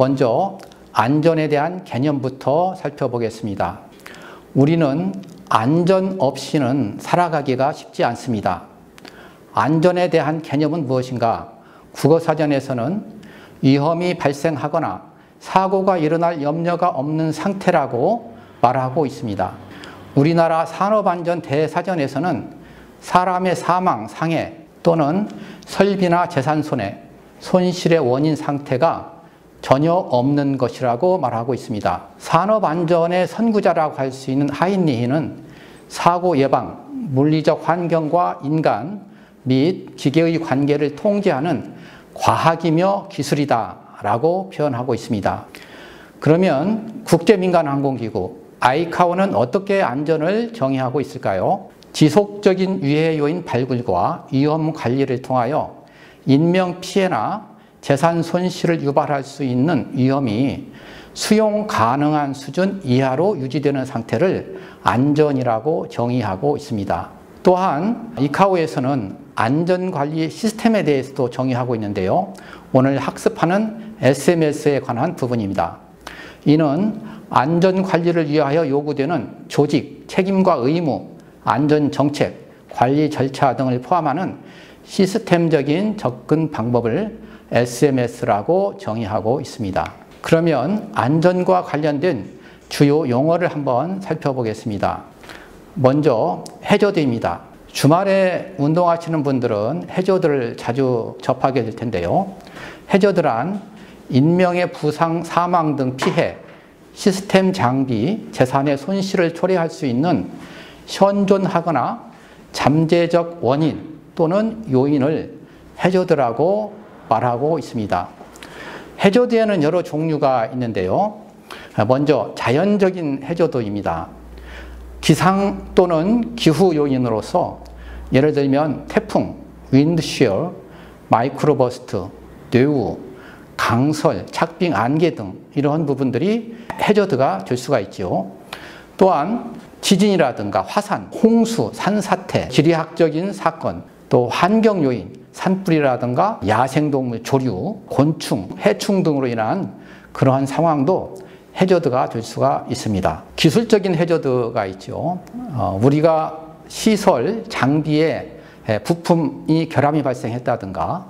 먼저 안전에 대한 개념부터 살펴보겠습니다. 우리는 안전 없이는 살아가기가 쉽지 않습니다. 안전에 대한 개념은 무엇인가? 국어사전에서는 위험이 발생하거나 사고가 일어날 염려가 없는 상태라고 말하고 있습니다. 우리나라 산업안전대사전에서는 사람의 사망, 상해 또는 설비나 재산 손해, 손실의 원인 상태가 전혀 없는 것이라고 말하고 있습니다. 산업안전의 선구자라고 할 수 있는 하인리히는 사고 예방, 물리적 환경과 인간 및 기계의 관계를 통제하는 과학이며 기술이다 라고 표현하고 있습니다. 그러면 국제민간항공기구 아이카오는 어떻게 안전을 정의하고 있을까요? 지속적인 위해 요인 발굴과 위험 관리를 통하여 인명 피해나 재산 손실을 유발할 수 있는 위험이 수용 가능한 수준 이하로 유지되는 상태를 안전이라고 정의하고 있습니다. 또한 이카오에서는 안전관리 시스템에 대해서도 정의하고 있는데요. 오늘 학습하는 SMS에 관한 부분입니다. 이는 안전관리를 위하여 요구되는 조직, 책임과 의무, 안전정책, 관리 절차 등을 포함하는 시스템적인 접근 방법을 SMS라고 정의하고 있습니다. 그러면 안전과 관련된 주요 용어를 한번 살펴보겠습니다. 먼저 해저드입니다. 주말에 운동하시는 분들은 해저드를 자주 접하게 될 텐데요. 해저드란 인명의 부상, 사망 등 피해, 시스템 장비, 재산의 손실을 초래할 수 있는 현존하거나 잠재적 원인 또는 요인을 해저드라고 말하고 있습니다. 해저드에는 여러 종류가 있는데요. 먼저 자연적인 해저드입니다. 기상 또는 기후 요인으로서 예를 들면 태풍, 윈드시어, 마이크로버스트, 뇌우, 강설, 착빙, 안개 등 이러한 부분들이 해저드가 될 수가 있죠. 또한 지진이라든가 화산, 홍수, 산사태, 지리학적인 사건, 또 환경 요인, 산불이라든가 야생동물 조류, 곤충, 해충 등으로 인한 그러한 상황도 해저드가 될 수가 있습니다. 기술적인 해저드가 있죠. 우리가 시설, 장비에 부품이 결함이 발생했다든가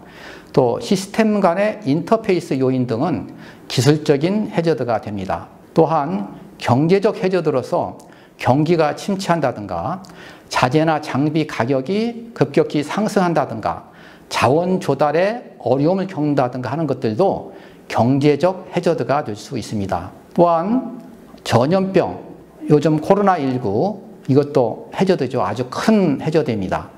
또 시스템 간의 인터페이스 요인 등은 기술적인 해저드가 됩니다. 또한 경제적 해저드로서 경기가 침체한다든가 자재나 장비 가격이 급격히 상승한다든가 자원 조달에 어려움을 겪는다든가 하는 것들도 경제적 해저드가 될 수 있습니다. 또한 전염병, 요즘 코로나19 이것도 해저드죠. 아주 큰 해저드입니다.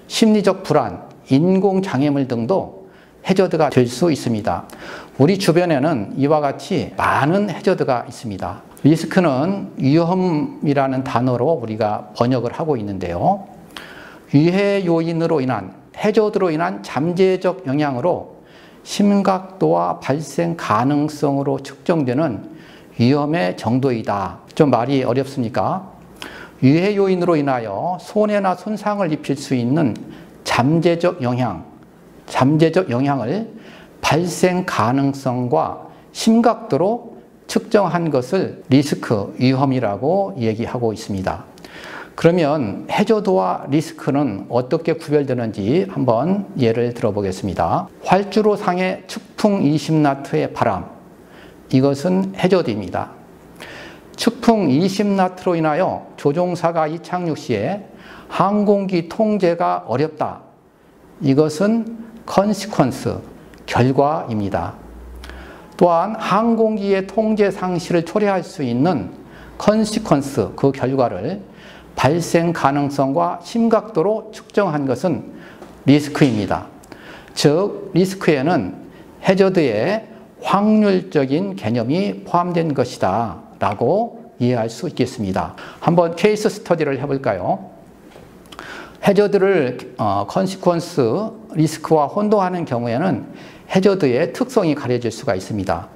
심리적 불안, 인공장애물 등도 해저드가 될 수 있습니다. 우리 주변에는 이와 같이 많은 해저드가 있습니다. 리스크는 위험이라는 단어로 우리가 번역을 하고 있는데요. 위해 요인으로 인한, 해저드로 인한 잠재적 영향으로 심각도와 발생 가능성으로 측정되는 위험의 정도이다. 좀 말이 어렵습니까? 위해 요인으로 인하여 손해나 손상을 입힐 수 있는 잠재적 영향을 발생 가능성과 심각도로 측정한 것을 리스크, 위험이라고 얘기하고 있습니다. 그러면 해저드와 리스크는 어떻게 구별되는지 한번 예를 들어보겠습니다. 활주로상의 측풍 20나트의 바람, 이것은 해저드입니다. 측풍 20나트로 인하여 조종사가 이착륙 시에 항공기 통제가 어렵다. 이것은 컨시퀀스, 결과입니다. 또한 항공기의 통제 상실을 초래할 수 있는 컨시퀀스, 그 결과를 발생 가능성과 심각도로 측정한 것은 리스크입니다. 즉, 리스크에는 해저드의 확률적인 개념이 포함된 것이다 라고 이해할 수 있겠습니다. 한번 케이스 스터디를 해볼까요? 해저드를 컨시퀀스 리스크와 혼동하는 경우에는 해저드의 특성이 가려질 수가 있습니다.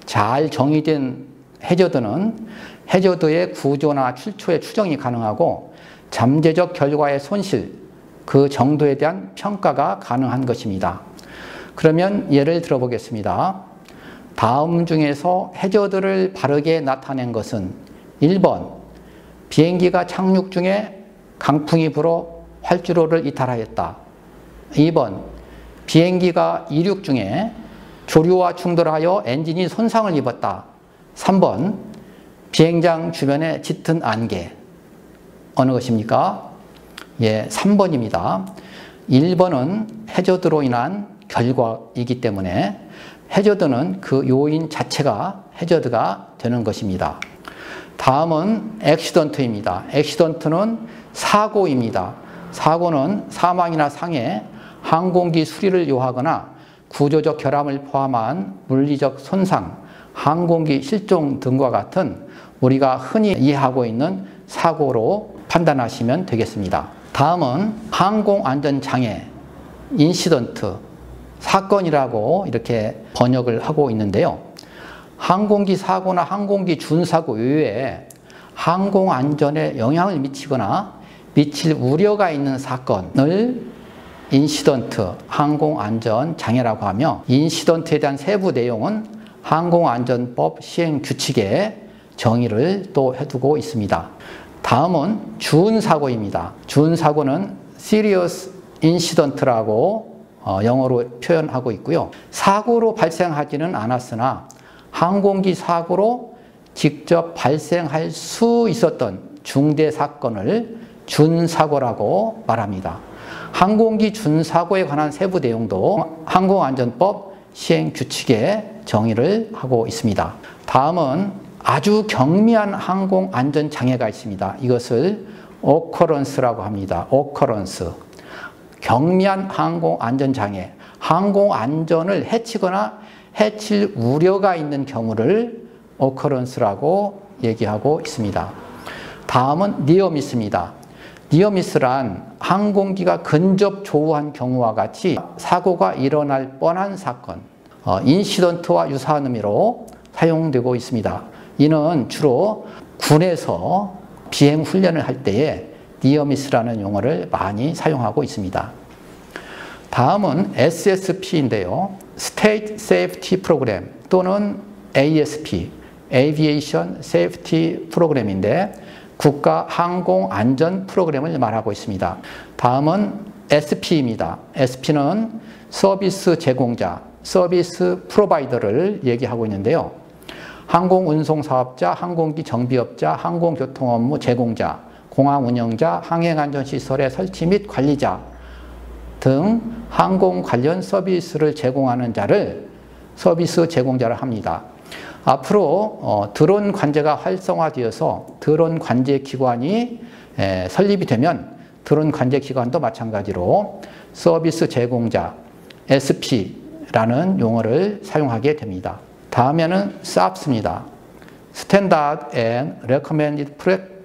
잘 정의된 해저드는 해저드의 구조나 출처의 추정이 가능하고 잠재적 결과의 손실, 그 정도에 대한 평가가 가능한 것입니다. 그러면 예를 들어보겠습니다. 다음 중에서 해저드를 바르게 나타낸 것은 1번 비행기가 착륙 중에 강풍이 불어 활주로를 이탈하였다. 2번 비행기가 이륙 중에 조류와 충돌하여 엔진이 손상을 입었다. 3번 비행장 주변에 짙은 안개. 어느 것입니까? 예, 3번입니다. 1번은 해저드로 인한 결과이기 때문에 해저드는 그 요인 자체가 해저드가 되는 것입니다. 다음은 액시던트입니다. 액시던트는 사고입니다. 사고는 사망이나 상해, 항공기 수리를 요하거나 구조적 결함을 포함한 물리적 손상, 항공기 실종 등과 같은 우리가 흔히 이해하고 있는 사고로 판단하시면 되겠습니다. 다음은 항공안전장애, 인시던트, 사건이라고 이렇게 번역을 하고 있는데요. 항공기 사고나 항공기 준사고 외에 항공안전에 영향을 미치거나 미칠 우려가 있는 사건을 인시던트, 항공안전장애라고 하며, 인시던트에 대한 세부 내용은 항공안전법 시행규칙에 정의를 또 해두고 있습니다. 다음은 준사고입니다. 준사고는 serious incident라고 영어로 표현하고 있고요. 사고로 발생하지는 않았으나 항공기 사고로 직접 발생할 수 있었던 중대 사건을 준사고라고 말합니다. 항공기 준사고에 관한 세부 내용도 항공안전법 시행규칙에 정의를 하고 있습니다. 다음은 아주 경미한 항공안전장애가 있습니다. 이것을 occurrence라고 합니다. occurrence. 경미한 항공안전장애. 항공안전을 해치거나 해칠 우려가 있는 경우를 occurrence라고 얘기하고 있습니다. 다음은 near-miss입니다. near-miss란 항공기가 근접 조우한 경우와 같이 사고가 일어날 뻔한 사건, 인시던트와 유사한 의미로 사용되고 있습니다. 이는 주로 군에서 비행 훈련을 할 때에 near-miss라는 용어를 많이 사용하고 있습니다. 다음은 SSP인데요. State Safety Program 또는 ASP, Aviation Safety Program인데 국가 항공 안전 프로그램을 말하고 있습니다. 다음은 SP입니다. SP는 서비스 제공자, 서비스 프로바이더를 얘기하고 있는데요. 항공운송사업자, 항공기 정비업자, 항공교통 업무 제공자, 공항 운영자, 항행안전시설의 설치 및 관리자 등 항공 관련 서비스를 제공하는 자를 서비스 제공자를 합니다. 앞으로 드론 관제가 활성화되어서 드론 관제 기관이 설립이 되면 드론 관제 기관도 마찬가지로 서비스 제공자, SP라는 용어를 사용하게 됩니다. 다음에는 SAPS입니다. Standard and Recommended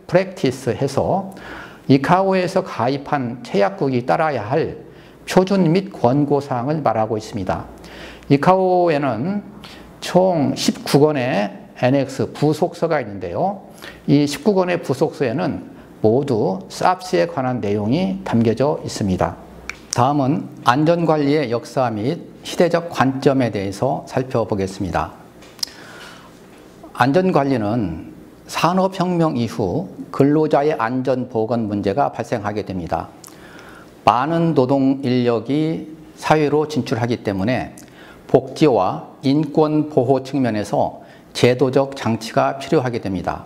Practice 해서 이카오에서 가입한 체약국이 따라야 할 표준 및 권고사항을 말하고 있습니다. 이카오에는 총 19권의 NX 부속서가 있는데요. 이 19권의 부속서에는 모두 SAPS에 관한 내용이 담겨져 있습니다. 다음은 안전관리의 역사 및 시대적 관점에 대해서 살펴보겠습니다. 안전관리는 산업혁명 이후 근로자의 안전보건 문제가 발생하게 됩니다. 많은 노동 인력이 사회로 진출하기 때문에 복지와 인권 보호 측면에서 제도적 장치가 필요하게 됩니다.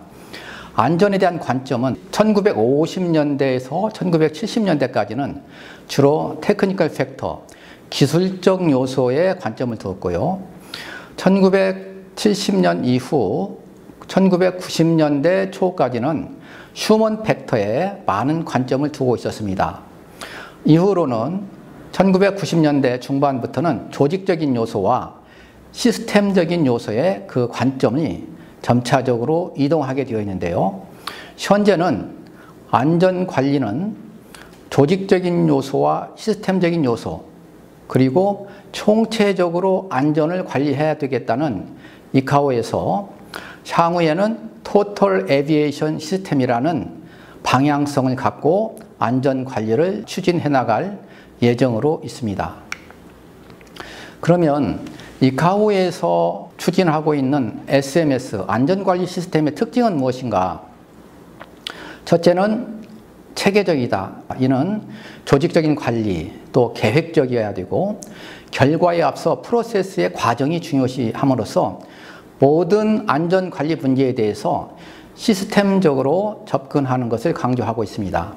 안전에 대한 관점은 1950년대에서 1970년대까지는 주로 테크니컬 팩터, 기술적 요소에 관점을 두었고요. 1970년 이후 1990년대 초까지는 휴먼 팩터에 많은 관점을 두고 있었습니다. 이후로는 1990년대 중반부터는 조직적인 요소와 시스템적인 요소의 그 관점이 점차적으로 이동하게 되어 있는데요. 현재는 안전관리는 조직적인 요소와 시스템적인 요소, 그리고 총체적으로 안전을 관리해야 되겠다는 이카오에서 향후에는 토털 에비에이션 시스템이라는 방향성을 갖고 안전관리를 추진해 나갈 예정으로 있습니다. 그러면 이카오에서 추진하고 있는 SMS 안전관리 시스템의 특징은 무엇인가? 첫째는 체계적이다. 이는 조직적인 관리, 또 계획적이어야 되고 결과에 앞서 프로세스의 과정이 중요시함으로써 모든 안전관리 문제에 대해서 시스템적으로 접근하는 것을 강조하고 있습니다.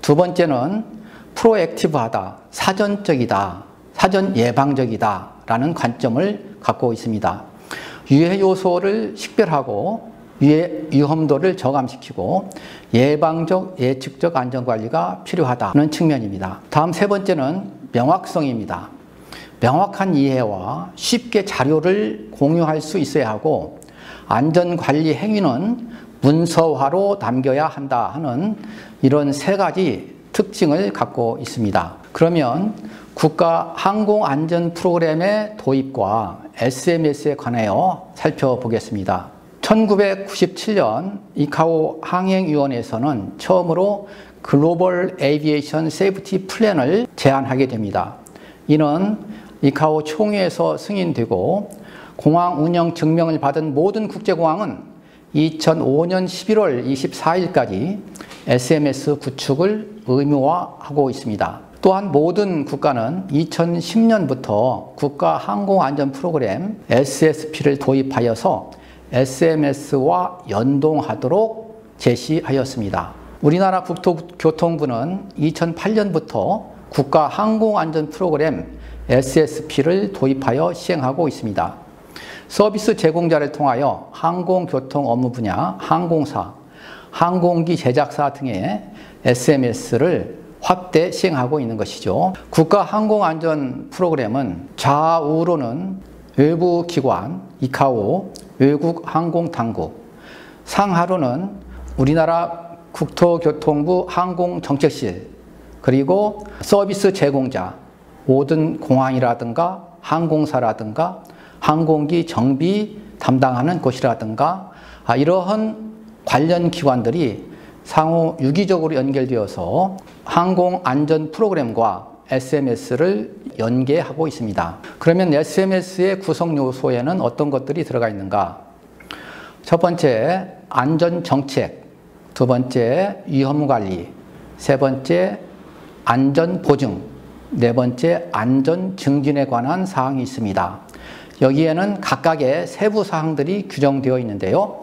두 번째는 프로액티브하다, 사전적이다, 사전 예방적이다 라는 관점을 갖고 있습니다. 유해 요소를 식별하고 위험도를 저감시키고 예방적, 예측적 안전관리가 필요하다는 측면입니다. 다음 세 번째는 명확성입니다. 명확한 이해와 쉽게 자료를 공유할 수 있어야 하고 안전관리 행위는 문서화로 남겨야 한다 하는 이런 세 가지 특징을 갖고 있습니다. 그러면 국가 항공안전 프로그램의 도입과 SMS에 관하여 살펴보겠습니다. 1997년 이카오 항행위원회에서는 처음으로 글로벌 에이비에이션 세이프티 플랜을 제안하게 됩니다. 이는 이카오 총회에서 승인되고 공항 운영 증명을 받은 모든 국제공항은 2005년 11월 24일까지 SMS 구축을 의무화하고 있습니다. 또한 모든 국가는 2010년부터 국가항공안전 프로그램 SSP를 도입하여서 SMS와 연동하도록 제시하였습니다. 우리나라 국토교통부는 2008년부터 국가항공안전 프로그램 SSP를 도입하여 시행하고 있습니다. 서비스 제공자를 통하여 항공교통 업무 분야, 항공사, 항공기 제작사 등의 SMS를 확대 시행하고 있는 것이죠. 국가항공안전 프로그램은 좌우로는 외부 기관, 이카오, 외국 항공당국, 상하로는 우리나라 국토교통부 항공정책실, 그리고 서비스 제공자, 모든 공항이라든가 항공사라든가 항공기 정비 담당하는 곳이라든가 이러한 관련 기관들이 상호 유기적으로 연결되어서 항공안전 프로그램과 SMS를 연계하고 있습니다. 그러면 SMS의 구성 요소에는 어떤 것들이 들어가 있는가? 첫 번째, 안전정책. 두 번째, 위험관리. 세 번째, 안전보증. 네 번째, 안전증진에 관한 사항이 있습니다. 여기에는 각각의 세부 사항들이 규정되어 있는데요.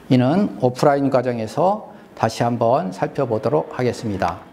이는 오프라인 과정에서 다시 한번 살펴보도록 하겠습니다.